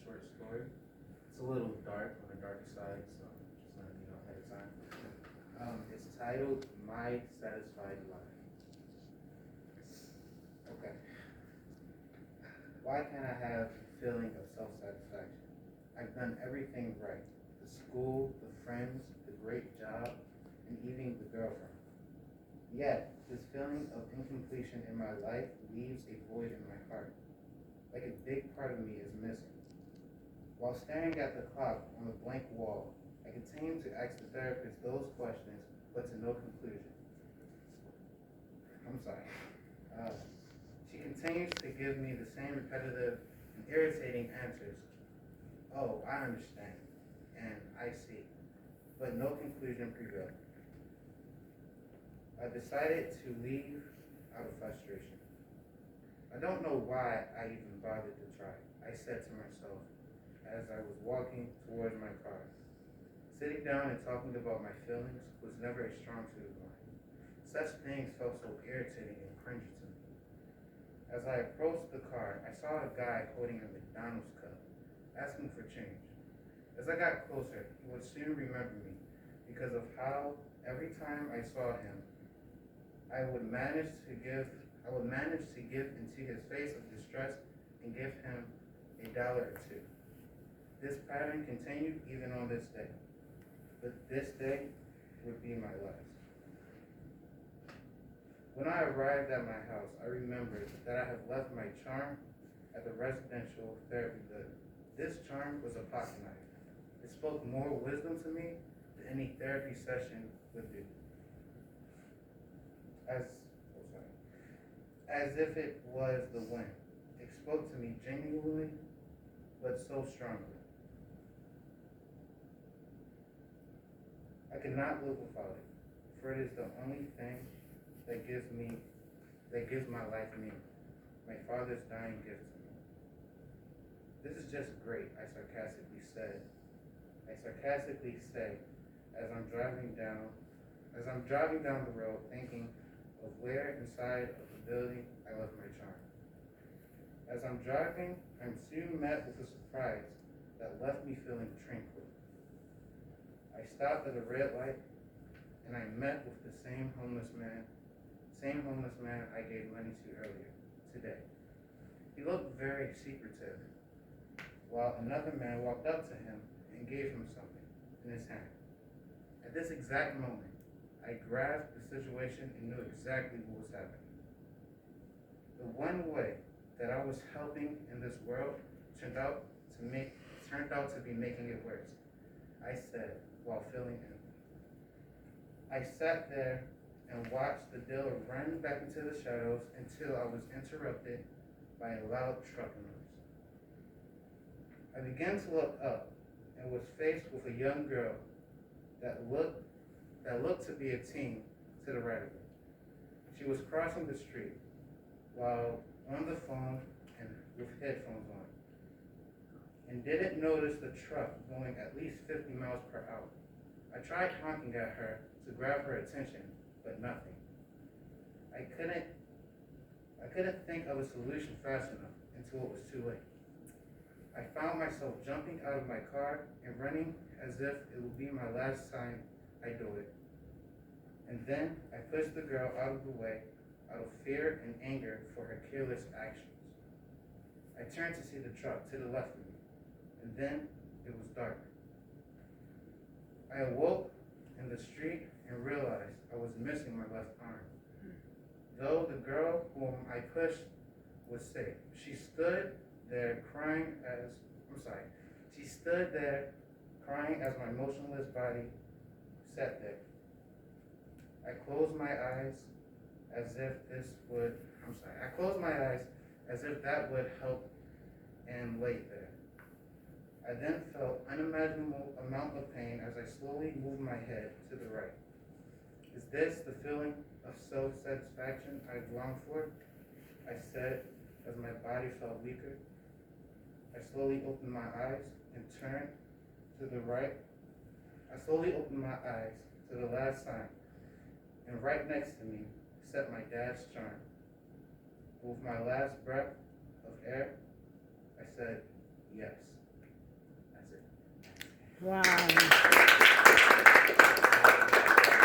short story. It's a little dark on the darker side, so just letting you know ahead of time. It's titled My Satisfied Life. Okay. Why can't I have a feeling of self-satisfaction? I've done everything right. The school, the friends, the great job, and even the girlfriend. Yet, this feeling of incompletion in my life leaves a void in my heart. Like a big part of me is missing. While staring at the clock on the blank wall, I continue to ask the therapist those questions, but to no conclusion. I'm sorry. She continues to give me the same repetitive and irritating answers. Oh, I understand, and I see, but no conclusion prevailed. I decided to leave out of frustration. I don't know why I even bothered to try, I said to myself as I was walking towards my car. Sitting down and talking about my feelings was never a strong suit of mine. Such things felt so irritating and cringy to me. As I approached the car, I saw a guy holding a McDonald's cup, asking for change. As I got closer, he would soon remember me because of how every time I saw him, I would manage to give into his face of distress and give him $1 or two. This pattern continued even on this day, but this day would be my last. When I arrived at my house, I remembered that I had left my charm at the residential therapy building. This charm was a pocket knife. It spoke more wisdom to me than any therapy session would do. As if it was the wind. It spoke to me genuinely, but so strongly. I could not live without it, for it is the only thing that gives my life meaning. My father's dying gift to me. This is just great, I sarcastically say as I'm driving down the road, thinking of where inside of the building I left my charm. As I'm driving, I'm soon met with a surprise that left me feeling tranquil. I stopped at a red light and I met with the same homeless man I gave money to earlier today. He looked very secretive, while another man walked up to him and gave him something in his hand. At this exact moment, I grasped the situation and knew exactly what was happening. The one way that I was helping in this world turned out to be making it worse, I said while feeling empty. I sat there and watched the dealer run back into the shadows until I was interrupted by a loud truck noise. I began to look up and was faced with a young girl that looked to be a teen to the right of me. She was crossing the street while on the phone and with headphones on, and didn't notice the truck going at least 50 miles per hour. I tried honking at her to grab her attention, but nothing. I couldn't think of a solution fast enough until it was too late. I found myself jumping out of my car and running as if it would be my last time I do it. And then I pushed the girl out of the way out of fear and anger for her careless actions. I turned to see the truck to the left of me, and then it was dark. I awoke in the street and realized I was missing my left arm. Though the girl whom I pushed was safe, she stood there crying as my motionless body sat there. I closed my eyes as if that would help and laid there. I then felt unimaginable amount of pain as I slowly moved my head to the right. Is this the feeling of self-satisfaction I've longed for? I said as my body felt weaker. I slowly opened my eyes and turned to the right. I slowly opened my eyes to the last sign, and right next to me sat my dad's charm. With my last breath of air, I said, yes. Wow.